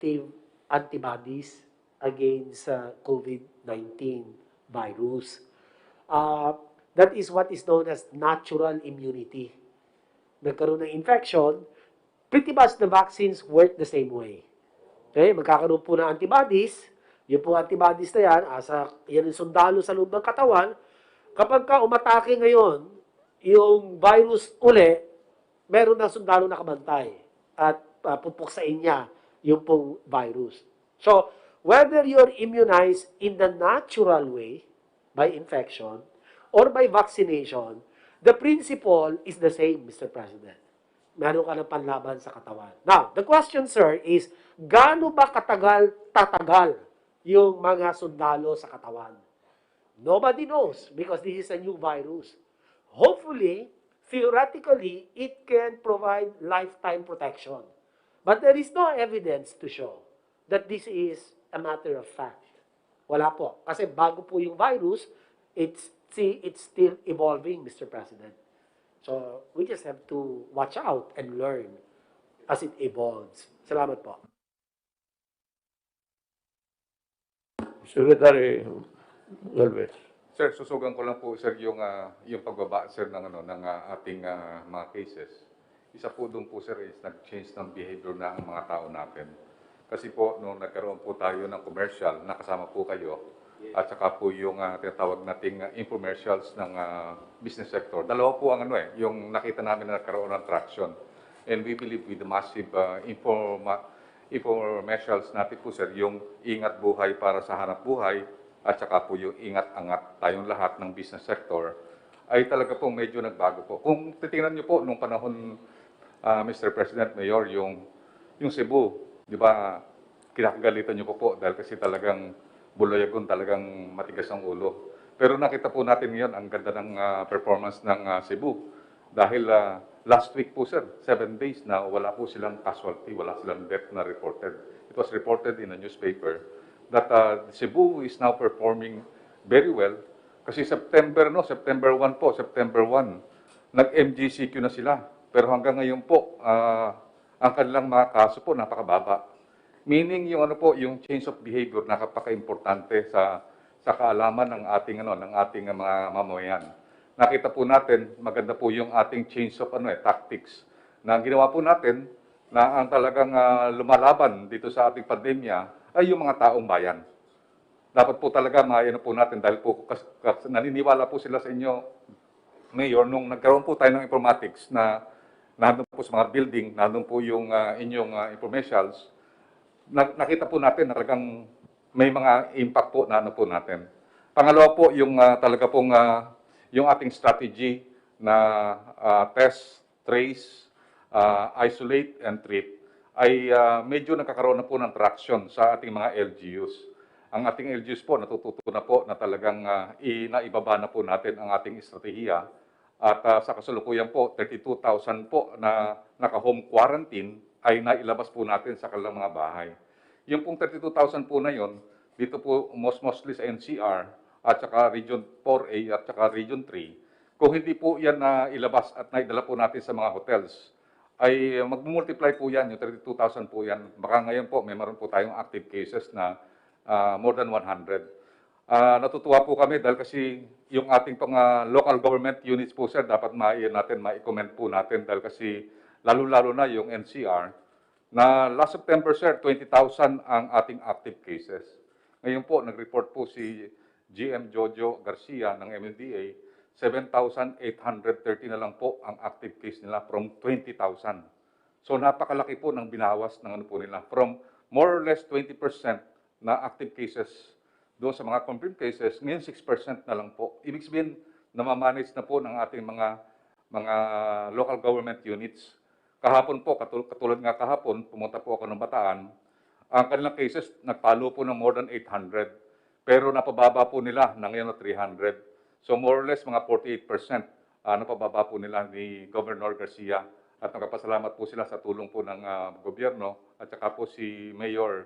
effective antibodies against COVID-19 virus. That is what is known as natural immunity. Nagkaroon ng infection, pretty much the vaccines work the same way. Okay, magkakaroon po ng antibodies, yung po antibodies na yan, yan yung sundalo sa loob ng katawan, kapag ka umatake ngayon, yung virus uli, meron ng sundalo na kabantay at pupuksain niya yung pong virus. So, whether you're immunized in the natural way, by infection, or by vaccination, the principle is the same, Mr. President. Meron ka ng panlaban sa katawan. Now, the question, sir, is gaano ba tatagal yung mga sundalo sa katawan? Nobody knows because this is a new virus. Hopefully, theoretically, it can provide lifetime protection. But there is no evidence to show that this is a matter of fact. Wala po. Kasi bago po yung virus, it's still evolving, Mr. President. So, we just have to watch out and learn as it evolves. Salamat po. Secretary Galvez. Sir, susugan ko lang po sir yung pagbaba sir ng ating mga cases. Isa po doon po sir is nag-change ng behavior na ang mga tao natin. Kasi po nung nagkaroon po tayo ng commercial, nakasama po kayo, at saka po yung tinatawag nating infomercials ng business sector. Dalawa po ang yung nakita namin na nagkaroon ng traction. And we believe with the massive infomercials natin po sir, yung ingat buhay para sa hanap buhay, at saka po yung ingat-angat tayong lahat ng business sector, ay talaga po medyo nagbago po. Kung titingnan niyo po nung panahon, Mr. President, Mayor, yung Cebu, di ba, kinakagalitan niyo po dahil kasi talagang bulayagon, talagang matigas ang ulo. Pero nakita po natin ngayon ang ganda ng performance ng Cebu. Dahil last week po, sir, 7 days na wala po silang casualty, wala silang death na reported. It was reported in a newspaper that Cebu is now performing very well. Kasi September 1 po, September 1, nag-MGCQ na sila. Pero hanggang ngayon po, ang kanilang mga kaso po napakababa. Meaning yung yung change of behavior napaka-importante sa kaalaman ng ating mga mamamayan. Nakita po natin, maganda po yung ating change of tactics na ginawa po natin na ang talagang lumalaban dito sa ating pandemya ay yung mga taong bayan. Dapat po talaga maayos po natin dahil po naniniwala po sila sa inyo, Mayor, nung nagkaroon po tayo ng informatics na nandun po sa mga building, nandun po yung inyong informations, nakita po natin na talagang may mga impact po na po natin. Pangalawa po, yung talaga pong yung ating strategy na test, trace, isolate, and treat ay medyo nagkakaroon na po ng traction sa ating mga LGUs. Ang ating LGUs po, natututo na po na talagang naibaba na po natin ang ating estratehiya. At sa kasalukuyan po, 32,000 po na naka-home quarantine ay nailabas po natin sa kanilang mga bahay. Yung pong 32,000 po na yon, dito po mostly sa NCR at saka Region 4A at saka Region 3, kung hindi po yan na ilabas at naidala po natin sa mga hotels, ay mag-multiply po yan, yung 32,000 po yan. Baka ngayon po, may meron po tayong active cases na more than 100. Natutuwa po kami dahil kasi yung ating local government units po sir, dapat ma-comment po natin dahil kasi lalo-lalo na yung NCR, na last September sir, 20,000 ang ating active cases. Ngayon po, nag-report po si GM Jojo Garcia ng MMDA, 7,830 na lang po ang active case nila from 20,000. So napakalaki po ng binawas ng po nila. From more or less 20% na active cases doon sa mga confirmed cases, ngayon 6% na lang po. Ibig sabihin, namamanage na po ng ating mga local government units. Kahapon po, katulad nga kahapon, pumunta po ako ng Bataan, ang kanilang cases, nagpalo po ng more than 800. Pero napababa po nila na ngayon na 300. So more or less, mga 48% napababa po nila ni Governor Garcia. At nagpapasalamat po sila sa tulong po ng gobyerno. At saka po si Mayor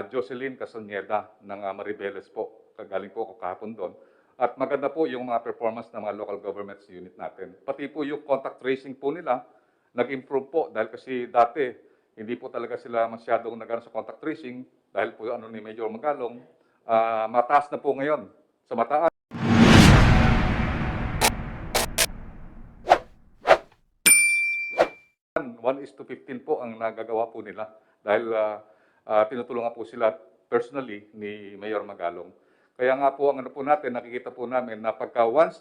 Jocelyn Casoneda ng Maribeles po. Galing po ako kahapon doon. At maganda po yung mga performance ng mga local governments unit natin. Pati po yung contact tracing po nila, nag-improve po dahil kasi dati hindi po talaga sila masyadong nagano sa contact tracing dahil po ano ni Major Magalong, mataas na po ngayon sa mataas. 1:15 po ang nagagawa po nila dahil tinutulungan po sila personally ni Mayor Magalong. Kaya nga po ang ano po natin, nakikita po namin na pagka once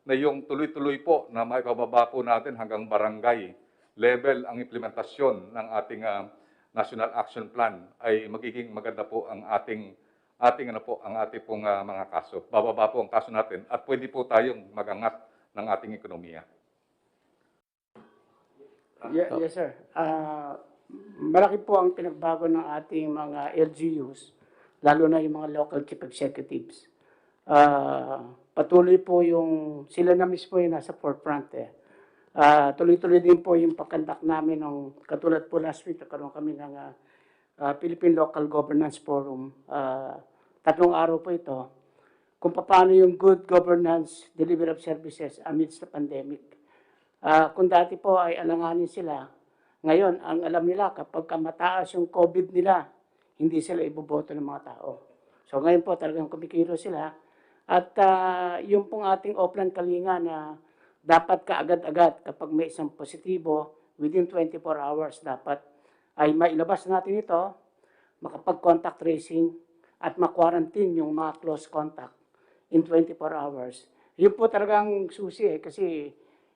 na yung tuloy-tuloy po na maipababa po natin hanggang barangay level ang implementasyon ng ating National Action Plan ay magiging maganda po ang ating pong mga kaso. Bababa po ang kaso natin at pwede po tayong magangat ng ating ekonomiya. Yes, sir. Malaki po ang pinagbago ng ating mga LGUs, lalo na yung mga local chief executives. Patuloy po yung, sila na mismo yung nasa forefront eh. Tuloy-tuloy din po yung pagkandak namin ng, katulad po last week, nagkaroon kami ng Philippine Local Governance Forum. 3 araw po ito, kung paano yung good governance, delivery of services amidst the pandemic. Kung dati po ay alanganin sila, ngayon, ang alam nila, kapag mataas yung COVID nila, hindi sila iboboto ng mga tao. So ngayon po talagang kumikiro sila. At yung pong ating Oplan Kalinga na dapat kaagad-agad kapag may isang positibo, within 24 hours dapat ay mailabas natin ito, makapag-contact tracing at ma-quarantine yung mga close contact in 24 hours. Yun po talagang susi kasi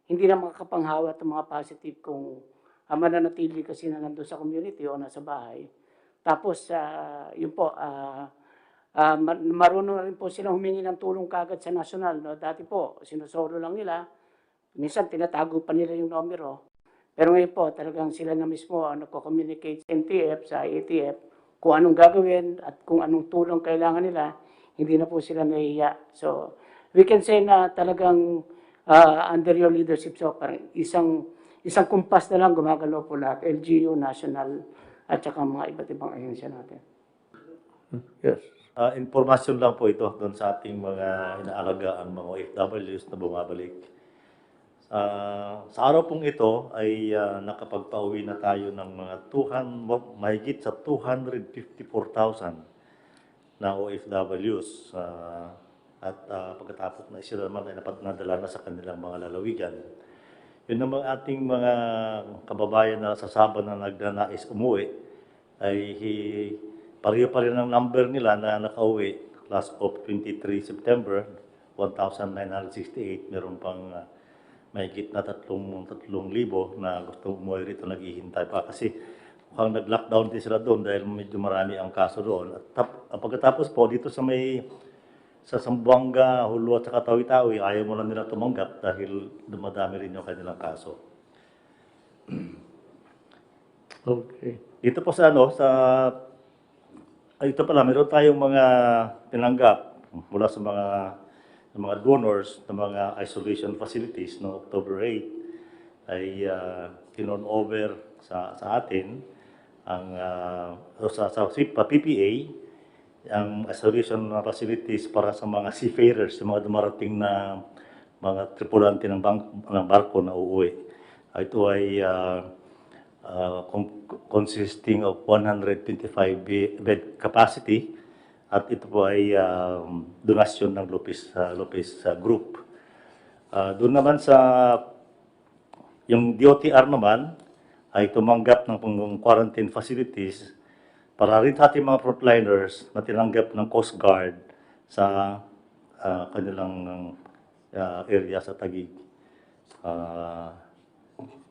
hindi na makakapanghawa itong mga positive kung mananatili kasi na nandun sa community o nasa bahay. Tapos, yun po, marunong na rin po silang humingi ng tulong kagad sa national. No? Dati po, sinusolo lang nila. Minsan, tinatago pa nila yung numero. Pero ngayon po, talagang sila na mismo nagko-communicate sa NTF, sa ATF, kung anong gagawin at kung anong tulong kailangan nila, hindi na po sila nahihiya. So, we can say na talagang under your leadership, so parang isang kumpas na lang gumagalaw po lahat, LGU, national, at saka mga iba't ibang ahensya natin. Yes. Informasyon lang po ito doon sa ating mga inaalagaan mga OFWs na bumabalik. Sa araw pong ito ay nakapagpauwi na tayo ng mga mahigit sa 254,000 na OFWs. At pagkatapos na sila naman ay nadala na sa kanilang mga lalawigan. Yun naman ating mga kababayan na sa Sabah na nagnanais umuwi ay pareho pa rin ang number nila na nakauwi class of 23 September, 1,968. Meron pang mahigit na 3,000 na gusto umuwi rito, naghihintay pa kasi mukhang nag-lockdown din sila doon dahil medyo marami ang kaso doon. At pagkatapos po dito sa Zamboanga, Hulu at saka Tawi-Tawi, ayaw mo na nila tumanggap dahil dumadami rin yung kanilang kaso. Okay. Dito po ito pala, meron tayong mga tinanggap mula sa mga donors ng mga isolation facilities no October 8 ay tinon over sa atin ang sa PPA ang isolation facilities para sa mga seafarers, yung mga dumarating na mga tripulante ng barko na uuwi. Ito ay consisting of 125 bed capacity at ito po ay donasyon ng Lopez Group. Doon naman yung DOTR naman ay tumanggap ng quarantine facilities para rin sa ating mga frontliners na tinanggap ng Coast Guard sa kanilang area sa Taguig.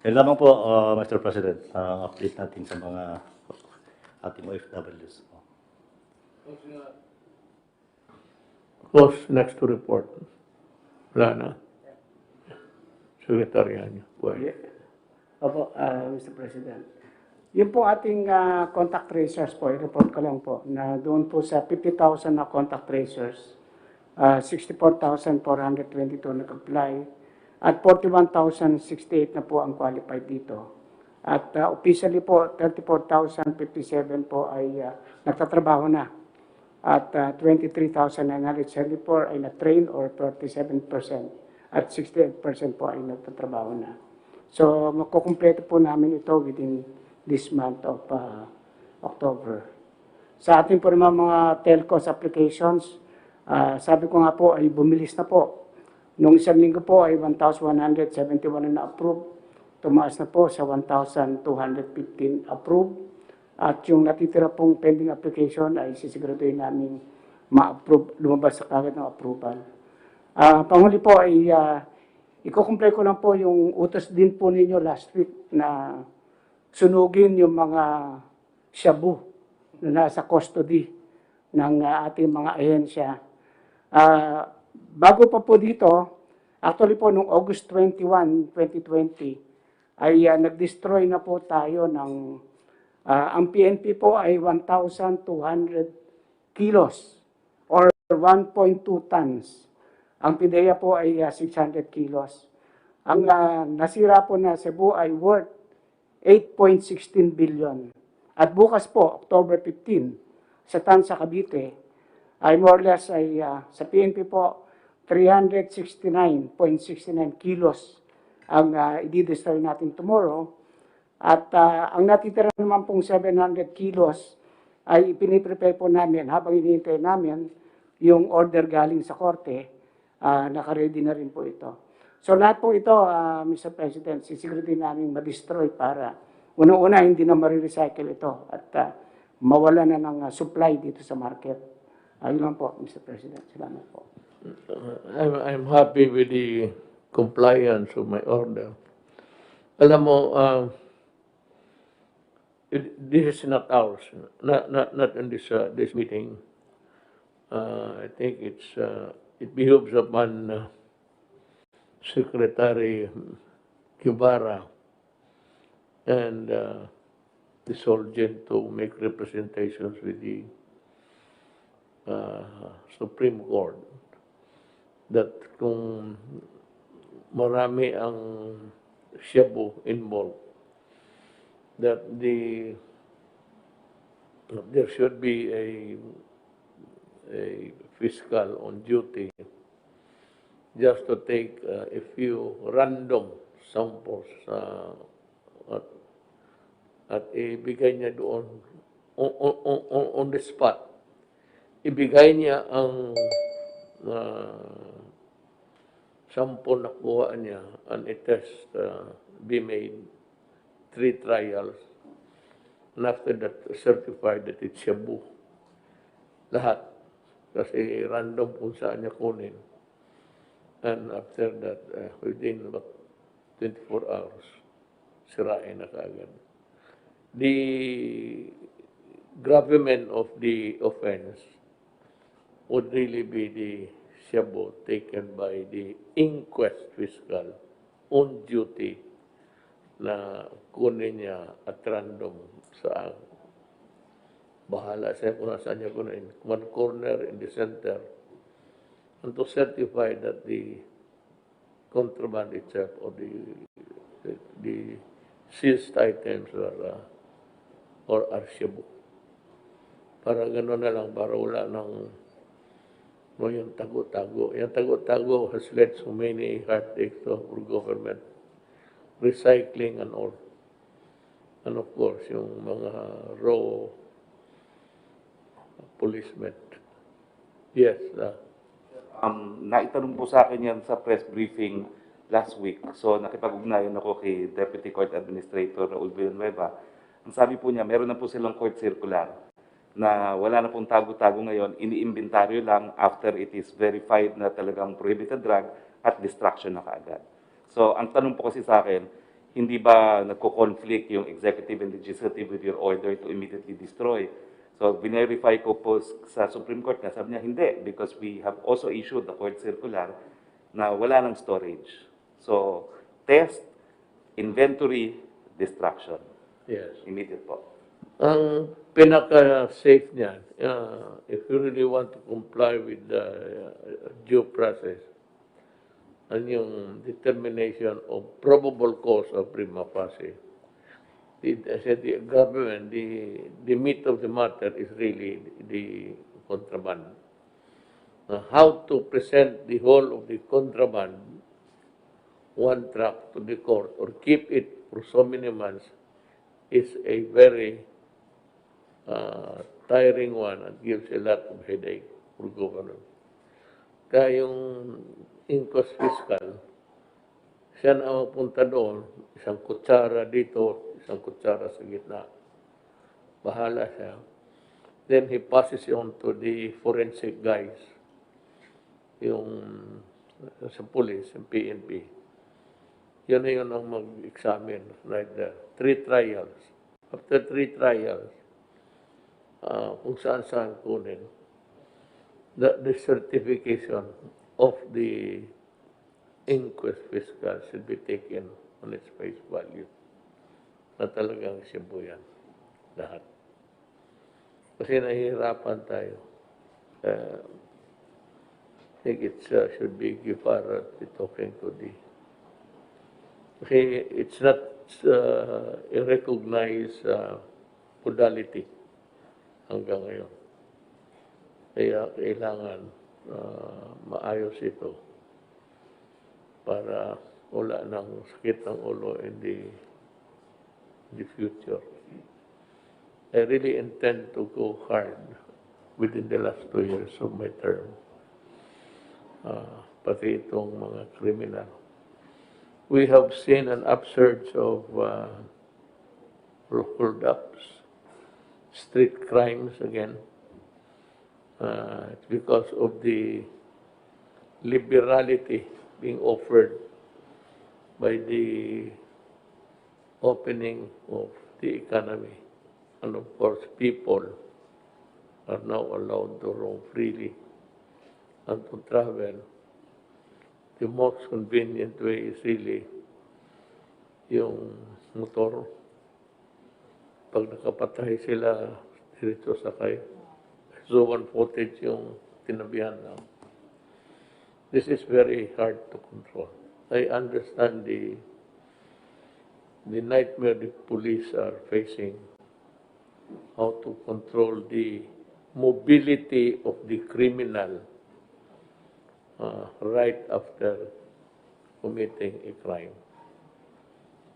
Yan lamang po, Mr. President, update natin sa mga ating OFWs. Close next to report. Wala na. Sekretarya niyo. Opo, Mr. President. Yung po ating contact tracers po, i-report ko lang po, na doon po sa 50,000 na contact tracers, 64,422 nag-apply, at 41,068 na po ang qualified dito. At officially po, 34,057 po ay nagtatrabaho na. At 23,974 ay na-train or 37%. At 68% po ay nagtatrabaho na. So, makukumpleto po namin ito within this month of October. Sa ating po naman mga telcos applications, sabi ko nga po ay bumilis na po. Nung isang linggo po ay 1,171 na approve. Tumaas na po sa 1,215 approve. At yung natitira pong pending application ay sisiguraduhin namin ma-approve, lumabas sa kagad ng approval. Panghuli po ay iko-comply ko lang po yung utos din po ninyo last week na sunugin yung mga shabu na nasa custody ng ating mga ahensya. Bago pa po dito, actually po noong August 21, 2020, ay nag-destroy na po tayo ng, ang PNP po ay 1,200 kilos or 1.2 tons. Ang PIDEA po ay 600 kilos. Ang nasira po na Cebu ay worth 8.16 billion. At bukas po, October 15, sa Tansa, Cavite, ay more or less ay sa PNP po, 369.69 kilos ang i-destroy natin tomorrow. At ang natitira naman pong 700 kilos ay ipiniprepare po namin habang hinihintay namin yung order galing sa korte, naka-ready na rin po ito. So lahat po ito, Mr. President, sisiguraduhin namin ma-destroy para unang-una hindi na marirecycle ito at mawala na ng supply dito sa market. Ayun lang po, Mr. President. Salamat po. I'm happy with the compliance of my order. Alam mo, this is not ours, not in this meeting. I think it behoves upon Secretary Guevara and the Solgen to make representations with the Supreme Court that kung marami ang shabu involved, that there should be a fiscal on duty just to take a few random samples at ibigay niya doon on the spot. Ibigay niya ang sample na kuha niya and a test be made, 3 trials, and after that certified that it's shabu. Lahat. Kasi random kung saan niya kunin. And after that, within about 24 hours, sirain na kaagad. The gravamen of the offense would really be the shabu taken by the inquest fiscal on duty na kunin niya at random sa bahala siya kung nasaan niya kunin. One corner in the center and to certify that the contraband itself or the seized items or are shabu. Para gano'n na lang, para wala ng yung tago-tago. Yung tago-tago has led so many heartaches for government. Recycling and all. And of course, yung mga raw policemen. Yes. Naitanong po sa akin yan sa press briefing last week. So nakipag-ugnayan ako kay Deputy Court Administrator Raul Villanueva. Ang sabi po niya, meron na po silang court circular na wala na pong tago-tago ngayon, ini-inventaryo lang after it is verified na talagang prohibited drug at destruction na kaagad. So, ang tanong po kasi sa akin, hindi ba nagko-conflict yung executive and legislative with your order to immediately destroy? So, verify ko po sa Supreme Court na sabi niya, hindi, because we have also issued the court circular na wala ng storage. So, test, inventory, destruction. Yes. Immediate po. Ang pinaka-safe niyan, if you really want to comply with the due process, and yung determination of probable cause of prima facie, the government, the meat of the matter is really the contraband. How to present the whole of the contraband, one truck to the court, or keep it for so many months, is a very tiring one and gives a lot of headache for governor. Kaya yung inquest fiscal, siya na ang punta doon, isang kutsara dito, isang kutsara sa gitna. Bahala siya. Then he passes it on to the forensic guys, yung sa police, yung PNP. Yun na yun ang mag-examine right there. 3 trials. After 3 trials, kung saan-saan kunin, the certification of the inquest fiscal should be taken on its face value. Na talagang Cebu yan. Lahat. Kasi nahihirapan tayo. I think it should be Guevara talking to the... Okay, it's not a recognized modality hanggang ngayon. Kaya kailangan maayos ito para wala ng sakit ng ulo in the future. I really intend to go hard within the last 2 years of my term. Pati itong mga kriminal. We have seen an upsurge of hold-ups, street crimes again. It's because of the liberality being offered by the opening of the economy. And of course, people are now allowed to roam freely and to travel. The most convenient way is really yung motor. Pag nakapatay sila, diretso sakay. So one footage yung tinabihan na. This is very hard to control. I understand the nightmare the police are facing, how to control the mobility of the criminal right after committing a crime.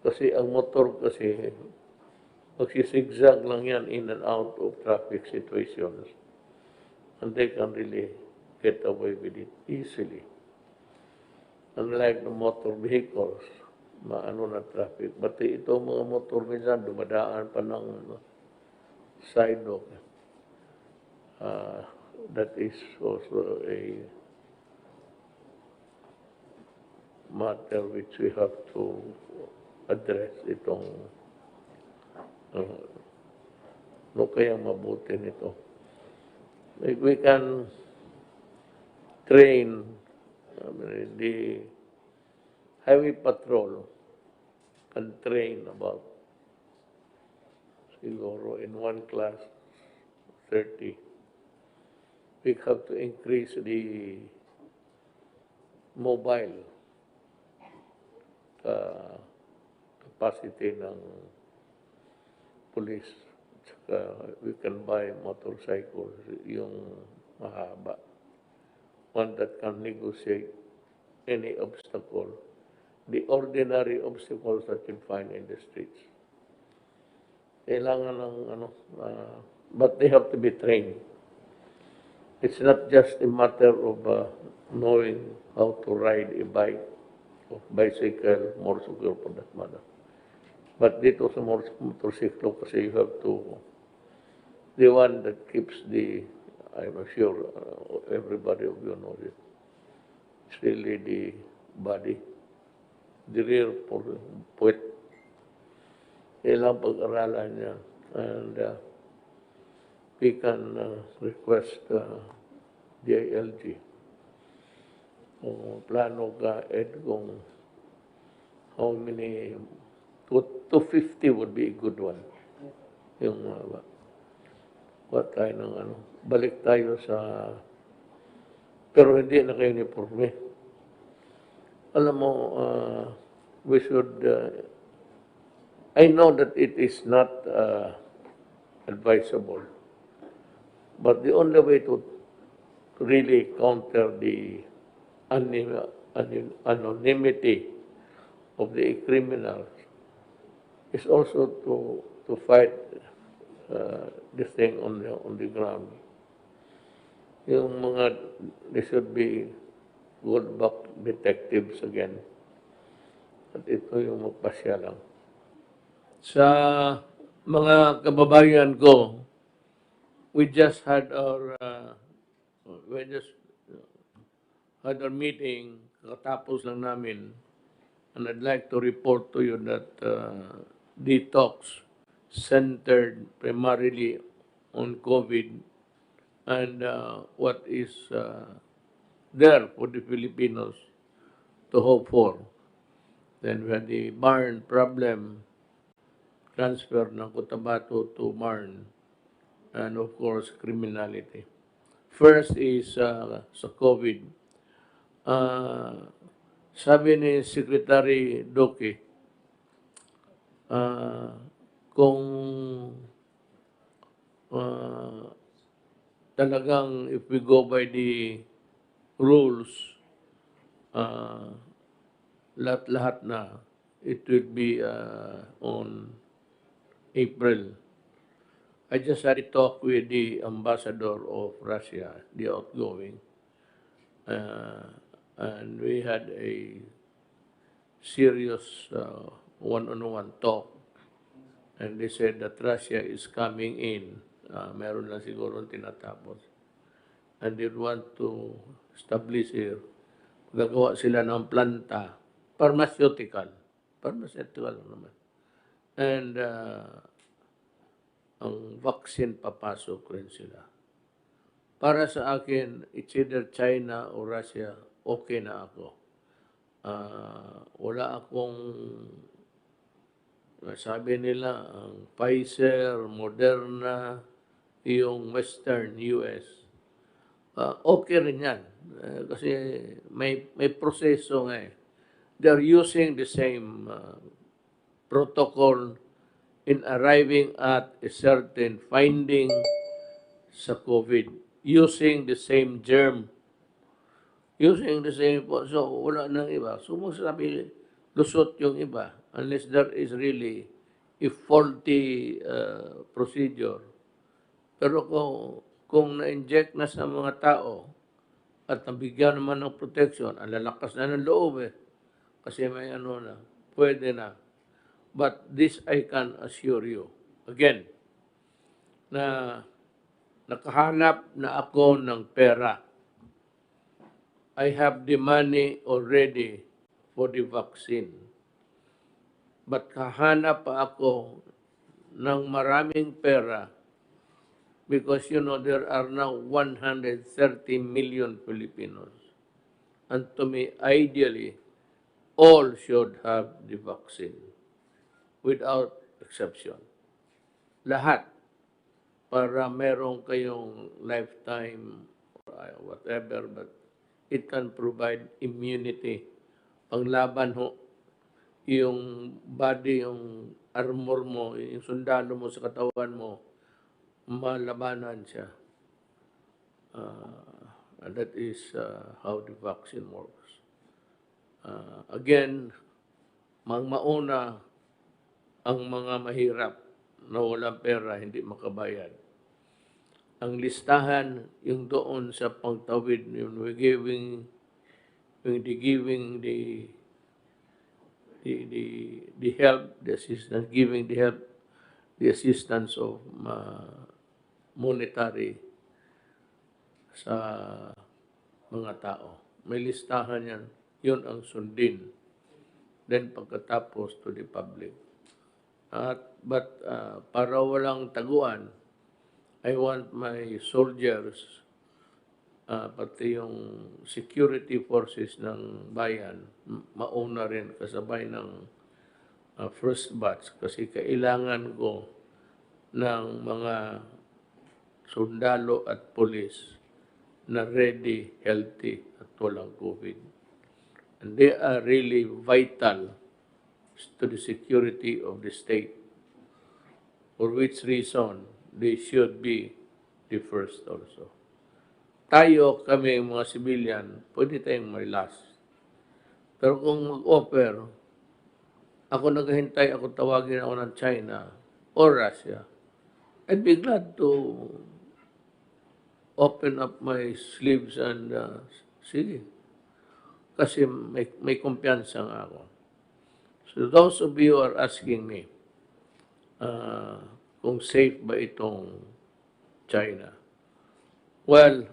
Kasi ang motor kasi, magsisigsag lang yan in and out of traffic situations. And they can really get away with it easily. Unlike the motor vehicles, maano na traffic. But ito mga motor minsan, dumadaan pa ng sidewalk. That is also a matter which we have to address itong no kaya mabuti nito. We can train the highway patrol can train about siguro in one class 30. We have to increase the mobile capacity ng police. We can buy motorcycles, yung mahaba. One that can negotiate any obstacle, the ordinary obstacles that you find in the streets. Kailangan ng but they have to be trained. It's not just a matter of knowing how to ride a bike, or bicycle, motorcycle for that matter. But dito sa motorcycle kasi you have to, the one that keeps the, I'm sure everybody of you knows it, it's really the body, the rear point. Kailangan pag-aralan niya. And we can request DILG. Kung plano ka, Ed, kung how many, 250 would be a good one. Yung, what tayo ng balik tayo sa, pero hindi naka-uniforme. Alam mo, we should, I know that it is not advisable, but the only way to really counter the anonymity of the criminals is also to fight this thing on the ground. Yung mga, they should be good back detectives again. At ito yung magpasya lang. Sa mga kababayan ko, we just had our meeting, katapos lang namin, and I'd like to report to you that detox centered primarily on COVID and what is there for the Filipinos to hope for. Then we had the Marn problem, transfer ng Cotabato to Marn, and of course, criminality. First is sa COVID. Sabi ni Secretary Duque, kung talagang if we go by the rules, lahat-lahat na, it will be on April. I just had a talk with the ambassador of Russia, the outgoing, and we had a serious one-on-one talk. And they said that Russia is coming in. Meron lang siguro tinatapos. And they want to establish here. Gagawa sila ng planta. Pharmaceutical naman. And ang vaccine papasok rin sila. Para sa akin, it's either China or Russia, okay na ako. Wala akong, sabi nila, ang Pfizer, Moderna, yung Western US, okay rin yan. Kasi may proseso nga eh. They're using the same protocol in arriving at a certain finding sa COVID, using the same germ, using the same, so wala nang iba. So magsasabi, lusot yung iba, unless there is really a faulty procedure. Pero kung na-inject na sa mga tao at nabigyan naman ng protection, ang lalakas na ng loob eh. Kasi may ano na, pwede na. But this I can assure you, again, na nakahanap na ako ng pera. I have the money already for the vaccine. But kahanap pa ako ng maraming pera because, you know, there are now 130 million Filipinos. And to me, ideally, all should have the vaccine without exception. Lahat. Para meron kayong lifetime or whatever, but it can provide immunity. Panglaban ho, yung body, yung armor mo, yung sundalo mo sa katawan mo, malabanan siya. And that is how the vaccine works. Again, mauna ang mga mahirap na walang pera, hindi makabayad. Ang listahan, yung doon sa pangtawid, yung giving the help, the assistance, giving the help, the assistance of monetary sa mga tao. May listahan yan. Yun ang sundin. Then pagkatapos to the public. But para walang taguan, I want my soldiers, pati yung security forces ng bayan, mauna rin kasabay ng first batch kasi kailangan ko ng mga sundalo at pulis na ready, healthy at walang COVID. And they are really vital to the security of the state, for which reason they should be the first also. Tayo, kami mga civilian, pwede tayong may last. Pero kung mag-offer, ako naghihintay, ako tawagin ako ng China or Russia, I'd be glad to open up my sleeves and sige. Kasi may kumpiyansa nga ako. So those of you are asking me kung safe ba itong China. Well,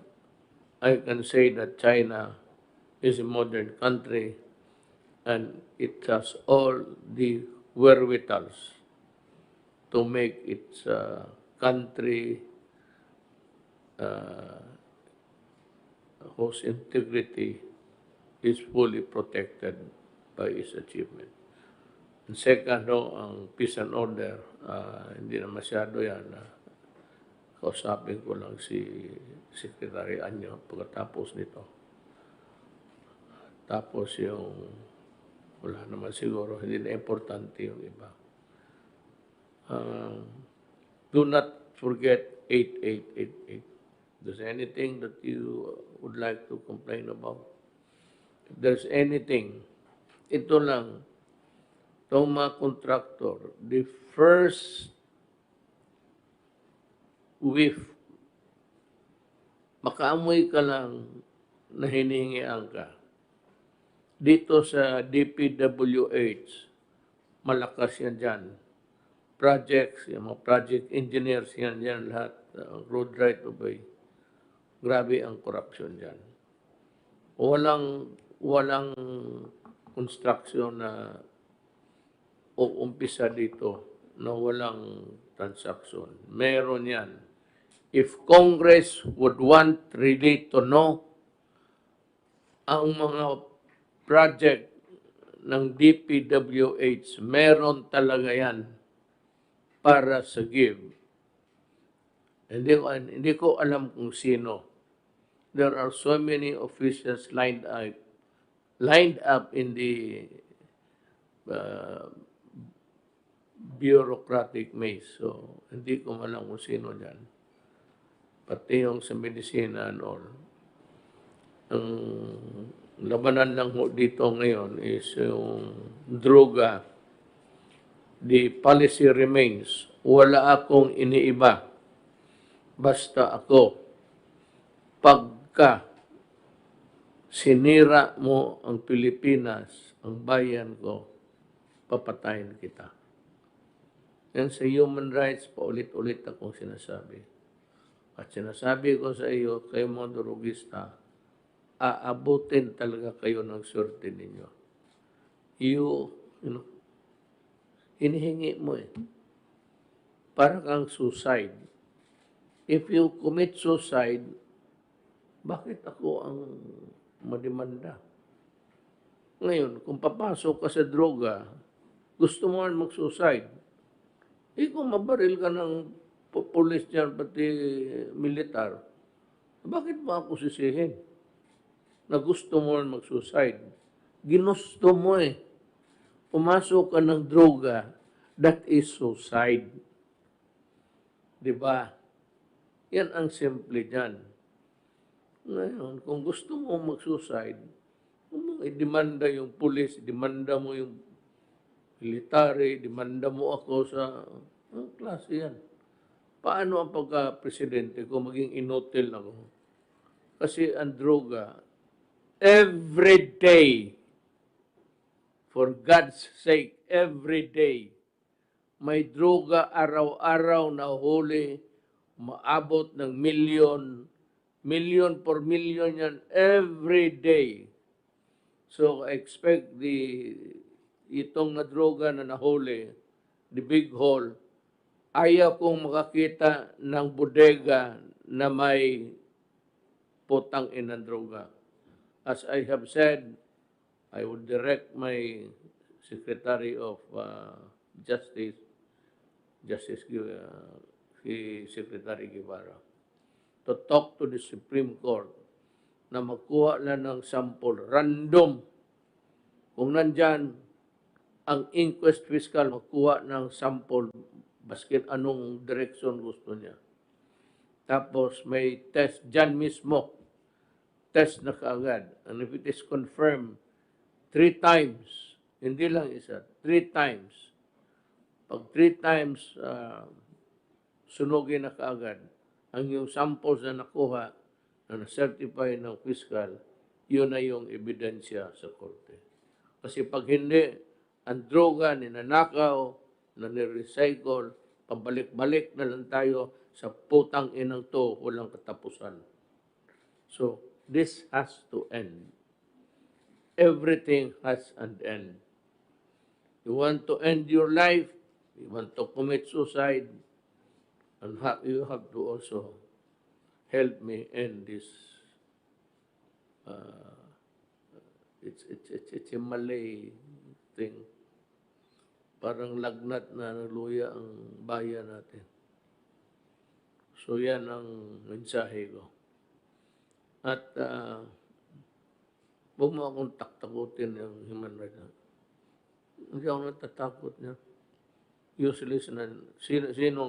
I can say that China is a modern country and it has all the wherewithals to make its country whose integrity is fully protected by its achievement. And second, ang peace and order, hindi na masyado yan. Kausapin ko lang si Secretary Anyo pagkatapos nito. Tapos wala naman siguro, hindi na importante yung iba. Do not forget 8888. There's anything that you would like to complain about? If there's anything, ito lang, itong mga contractor, the first whiff, makaamoy ka lang na hinihingian ka. Dito sa DPWH, malakas yan dyan. Projects, yung mga project engineers yan dyan lahat, road right of way. Grabe ang corruption dyan. Walang construction na uumpisa dito na walang transaction. Meron yan. If Congress would want really to know ang mga project ng DPWH, meron talaga yan para sa give. Hindi ko alam kung sino. There are so many officials lined up in the bureaucratic maze. So, hindi ko alam kung sino dyan. Pati yung sa medicina and all. Ang labanan lang dito ngayon is yung droga. The policy remains. Wala akong iniiba. Basta ako, pagka sinira mo ang Pilipinas, ang bayan ko, papatayin kita. Yan sa human rights, paulit-ulit akong sinasabi. At sinasabi ko sa iyo, kayo mga durugista, aabutin talaga kayo ng swerte ninyo. Hinihingi mo para kang suicide. If you commit suicide, bakit ako ang mademanda? Ngayon, kung papasok ka sa droga, gusto mo mag-suicide, kung mabaril ka ng pulis dyan, pati militar, bakit ba ako sisihin? Na gusto mo mag-suicide. Ginusto mo pumasok ka ng droga, that is suicide. Diba? Yan ang simple dyan. Ngayon, kung gusto mo mag-suicide, i-demanda yung pulis, i-demanda mo yung military, i-demanda mo ako sa klase yan. Paano ang pagka-presidente ko maging inutil ako? Kasi ang droga, every day, for God's sake, every day, may droga araw-araw na huli, maabot ng million per million yan, every day. So, I expect itong na droga na nahuli, the big haul, ayaw kong makakita ng bodega na may putang inang droga. As I have said, I would direct my Secretary of Justice si Secretary Guevara, to talk to the Supreme Court na magkuha lang ng sample, random. Kung nandyan, ang inquest fiscal magkuha ng sample, basket anong direction gusto niya. Tapos may test dyan mismo, test na kaagad. And if it is confirmed 3 times, hindi lang isa, 3 3 times. Pag 3 times, sunugin na kaagad, ang yung samples na nakuha na na-certify ng fiscal, yun na yung ebidensya sa korte. Kasi pag hindi, ang droga, ninanakaw, nanirecycle, pabalik-balik na lang tayo sa putang inang to, walang katapusan. So, this has to end. Everything has an end. You want to end your life, you want to commit suicide, and you have to also help me end this. It's a Malay thing. Parang lagnat na naluya ang bayan natin. So yan ang mensahe ko. At huwag mo akong taktakutin yung human rights. Hindi ako natatakot niya. Useless na. Sino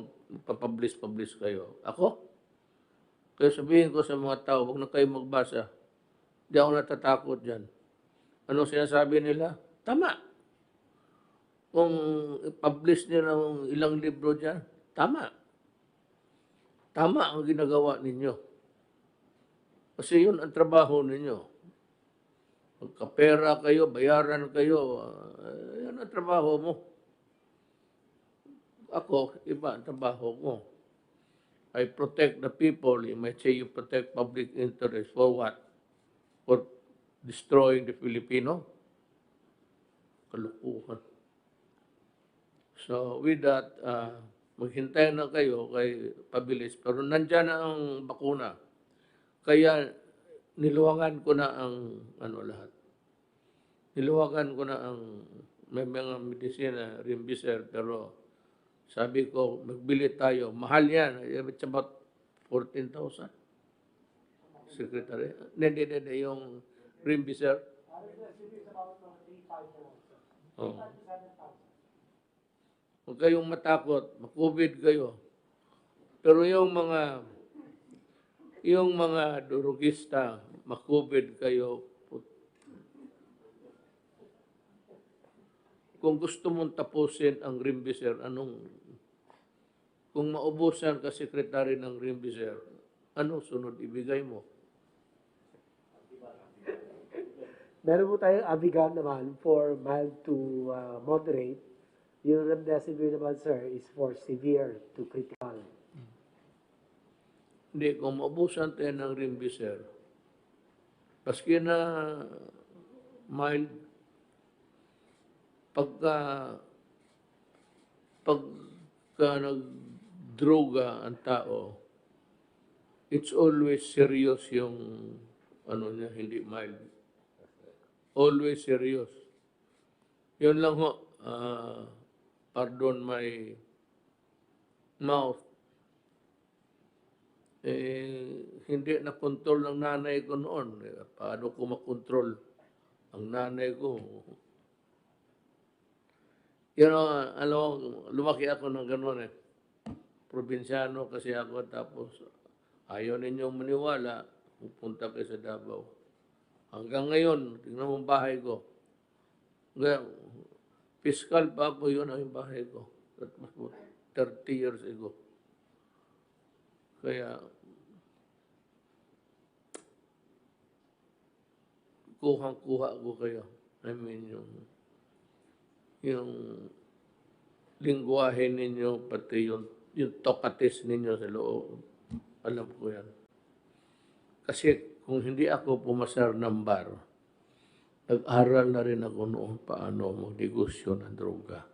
papublish kayo? Ako? Kaya sabihin ko sa mga tao, huwag na kayo magbasa. Hindi ako natatakot dyan. Anong sinasabi nila? Tama. Kung i-publish nila ng ilang libro dyan, tama. Tama ang ginagawa ninyo. Kasi yun ang trabaho ninyo. Magkapera kayo, bayaran kayo, yan ang trabaho mo. Ako, iba ang trabaho ko. I protect the people. You might say you protect public interest. For what? For destroying the Filipino? Kalukuhan. So with that, maghintay na kayo kay pabilis. Pero nandyan na ang bakuna. Kaya niluwagan ko na ang lahat. Niluwagan ko na ang may mga medisina, Remdesivir, pero sabi ko, magbili tayo. Mahal yan. It's about 14,000. Secretary. Hindi, yung Remdesivir. Oh. Huwag kayong matakot. Ma-COVID kayo. Pero yung mga durugista, ma-COVID kayo. Kung gusto mong tapusin ang Remdesivir, kung maubusan ka sekretary ng Remdesivir, anong sunod ibigay mo? Meron po tayong Avigan naman for mild to moderate. Yung Remdesivir naman, sir, is for severe to critical. Hindi, kung maubusan tayo ng Remdesivir, paski na mild, pagka nagdroga ang tao, it's always serious yung niya, hindi mild. Always serious. Yun lang ho, pardon my mouth. Hindi na control ng nanay ko noon. Paano ko makontrol ang nanay ko? Lumaki ako ng gano'n eh. Probinsyano kasi ako, tapos ayaw ninyong maniwala, pupunta kayo sa Davao. Hanggang ngayon, tingnan mo ang bahay ko. Fiscal pa ako, yun ang bahay ko. That was 30 years ago. Kaya, kuhang-kuha ko kayo. I mean, yung lingwahe ninyo, pati yung tokatis ninyo sa loob. Alam ko yan. Kasi kung hindi ako pumasar ng bar, nag-aral na rin ako noon paano magnegosyo ng droga.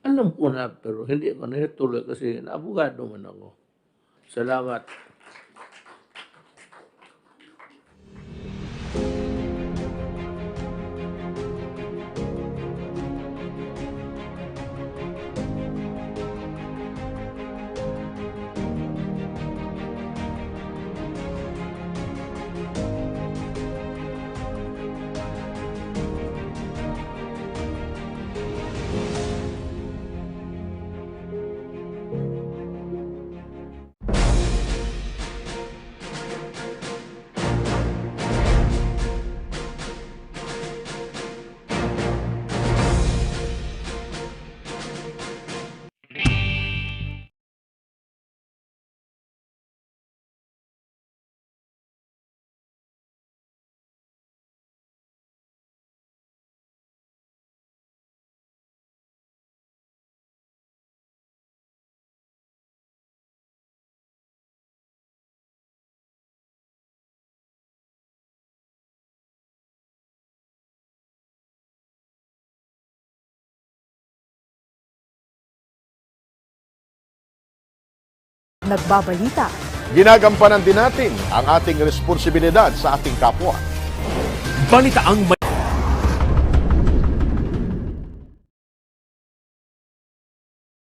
Alam ko na, pero hindi ako natuloy kasi abogado man ako. Salamat. nagbabalita. Ginagampanan din natin ang ating responsibilidad sa ating kapwa. Balitaang may